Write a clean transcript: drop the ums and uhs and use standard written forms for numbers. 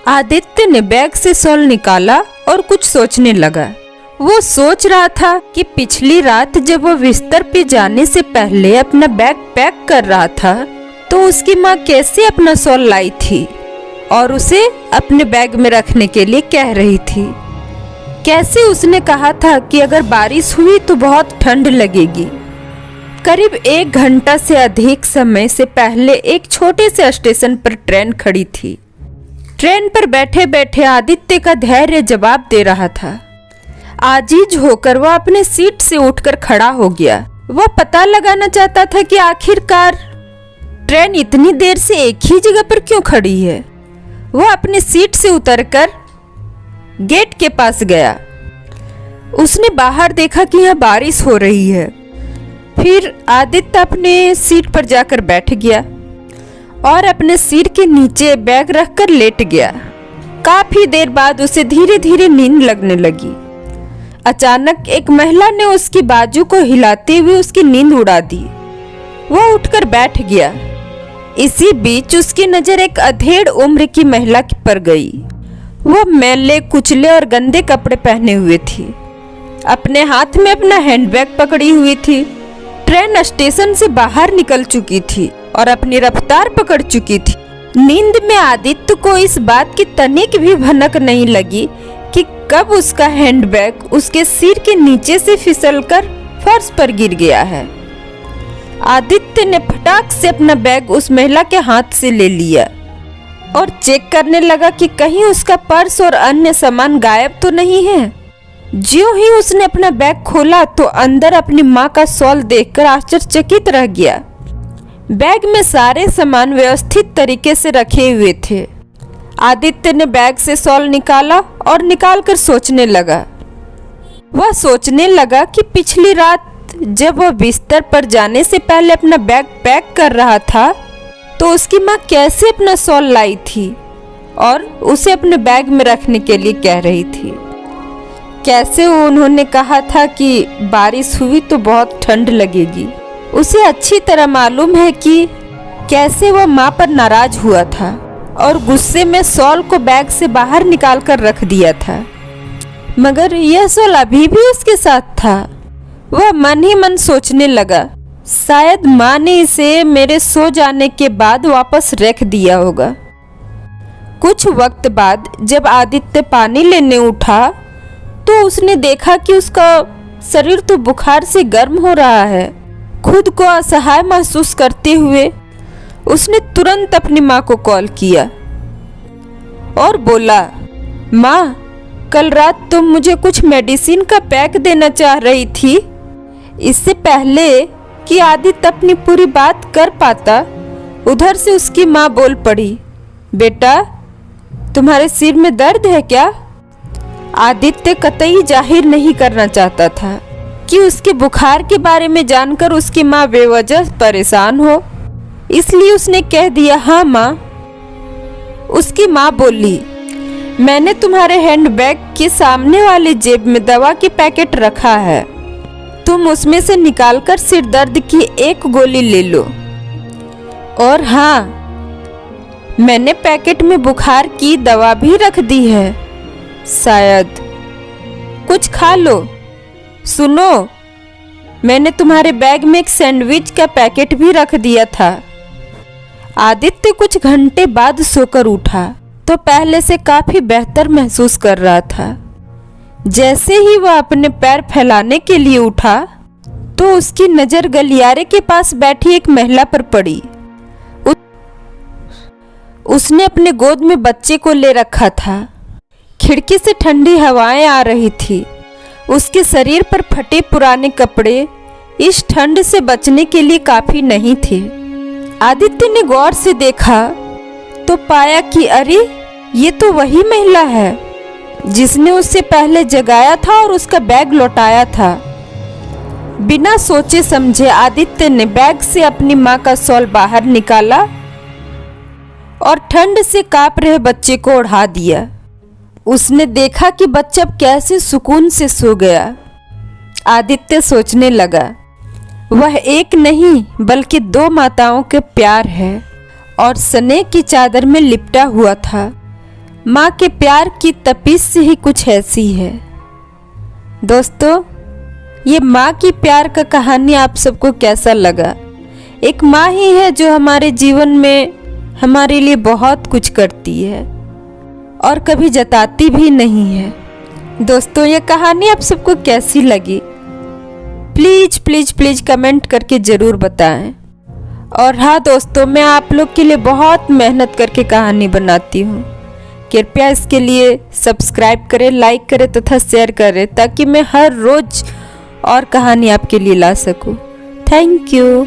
आदित्य ने बैग से शॉल निकाला और कुछ सोचने लगा। वो सोच रहा था कि पिछली रात जब वो बिस्तर पे जाने से पहले अपना बैग पैक कर रहा था तो उसकी माँ कैसे अपना शॉल लाई थी और उसे अपने बैग में रखने के लिए कह रही थी। कैसे उसने कहा था कि अगर बारिश हुई तो बहुत ठंड लगेगी। करीब 1 घंटा से अधिक समय से पहले एक छोटे से स्टेशन पर ट्रेन खड़ी थी। ट्रेन पर बैठे बैठे आदित्य का धैर्य जवाब दे रहा था। आजीज होकर वह अपने सीट से उठकर खड़ा हो गया। वह पता लगाना चाहता था कि आखिरकार ट्रेन इतनी देर से एक ही जगह पर क्यों खड़ी है। वह अपनी सीट से उतरकर गेट के पास गया। उसने बाहर देखा कि यहाँ बारिश हो रही है। फिर आदित्य अपने सीट पर जाकर बैठ गया और अपने सिर के नीचे बैग रखकर लेट गया। काफी देर बाद उसे धीरे धीरे नींद लगने लगी। अचानक एक महिला ने उसकी बाजू को हिलाते हुए उसकी नींद उड़ा दी। वह उठकर बैठ गया। इसी बीच उसकी नजर एक अधेड़ उम्र की महिला पर गई। वह मैले कुचले और गंदे कपड़े पहने हुए थी। अपने हाथ में अपना हैंडबैग पकड़ी हुई थी। ट्रेन स्टेशन से बाहर निकल चुकी थी और अपनी रफ्तार पकड़ चुकी थी। नींद में आदित्य को इस बात की तनिक भी भनक नहीं लगी कि कब उसका हैंडबैग उसके सिर के नीचे से फिसलकर फर्श पर गिर गया है। आदित्य ने फटाक से अपना बैग उस महिला के हाथ से ले लिया और चेक करने लगा कि कहीं उसका पर्स और अन्य सामान गायब तो नहीं है। ज्यों ही उसने अपना बैग खोला तो अंदर अपनी माँ का शॉल देखकर आश्चर्यचकित रह गया। बैग में सारे सामान व्यवस्थित तरीके से रखे हुए थे। आदित्य ने बैग से शॉल निकाला और निकालकर सोचने लगा। वह सोचने लगा कि पिछली रात जब वह बिस्तर पर जाने से पहले अपना बैग पैक कर रहा था तो उसकी माँ कैसे अपना शॉल लाई थी और उसे अपने बैग में रखने के लिए कह रही थी। कैसे उन्होंने कहा था कि बारिश हुई तो बहुत ठंड लगेगी। उसे अच्छी तरह मालूम है कि कैसे वह माँ पर नाराज हुआ था और गुस्से में शॉल को बैग से बाहर निकाल कर रख दिया था, मगर यह शॉल अभी भी उसके साथ था। वह मन ही मन सोचने लगा, शायद माँ ने इसे मेरे सो जाने के बाद वापस रख दिया होगा। कुछ वक्त बाद जब आदित्य पानी लेने उठा तो उसने देखा कि उसका शरीर तो बुखार से गर्म हो रहा है। खुद को असहाय महसूस करते हुए उसने तुरंत अपनी माँ को कॉल किया और बोला, माँ, कल रात तुम मुझे कुछ मेडिसिन का पैक देना चाह रही थी। इससे पहले कि आदित्य अपनी पूरी बात कर पाता, उधर से उसकी माँ बोल पड़ी, बेटा, तुम्हारे सिर में दर्द है क्या? आदित्य कतई जाहिर नहीं करना चाहता था कि उसके बुखार के बारे में जानकर उसकी माँ बेवजह परेशान हो, इसलिए उसने कह दिया, हाँ माँ। उसकी माँ बोली, मैंने तुम्हारे हैंडबैग के सामने वाले जेब में दवा की पैकेट रखा है, तुम उसमें से निकालकर सिर दर्द की एक गोली ले लो। और हाँ, मैंने पैकेट में बुखार की दवा भी रख दी है, शायद कुछ खा लो। सुनो, मैंने तुम्हारे बैग में एक सैंडविच का पैकेट भी रख दिया था। आदित्य कुछ घंटे बाद सोकर उठा तो पहले से काफी बेहतर महसूस कर रहा था। जैसे ही वह अपने पैर फैलाने के लिए उठा तो उसकी नजर गलियारे के पास बैठी एक महिला पर पड़ी। उसने अपने गोद में बच्चे को ले रखा था। खिड़की से ठंडी हवाएं आ रही थी। उसके शरीर पर फटे पुराने कपड़े इस ठंड से बचने के लिए काफी नहीं थे। आदित्य ने गौर से देखा तो पाया कि अरे, ये तो वही महिला है जिसने उससे पहले जगाया था और उसका बैग लौटाया था। बिना सोचे समझे आदित्य ने बैग से अपनी माँ का शॉल बाहर निकाला और ठंड से कांप रहे बच्चे को ओढ़ा दिया। उसने देखा कि बच्चा कैसे सुकून से सो गया। आदित्य सोचने लगा, वह एक नहीं बल्कि 2 माताओं के प्यार है और स्नेह की चादर में लिपटा हुआ था। माँ के प्यार की तपिश ही कुछ ऐसी है। दोस्तों, ये माँ की प्यार का कहानी आप सबको कैसा लगा? एक माँ ही है जो हमारे जीवन में हमारे लिए बहुत कुछ करती है और कभी जताती भी नहीं है। दोस्तों, ये कहानी आप सबको कैसी लगी? प्लीज प्लीज प्लीज कमेंट करके ज़रूर बताएं। और हाँ दोस्तों, मैं आप लोग के लिए बहुत मेहनत करके कहानी बनाती हूँ। कृपया इसके लिए सब्सक्राइब करें, लाइक करें तथा शेयर करें ताकि मैं हर रोज़ और कहानी आपके लिए ला सकूँ। Thank you.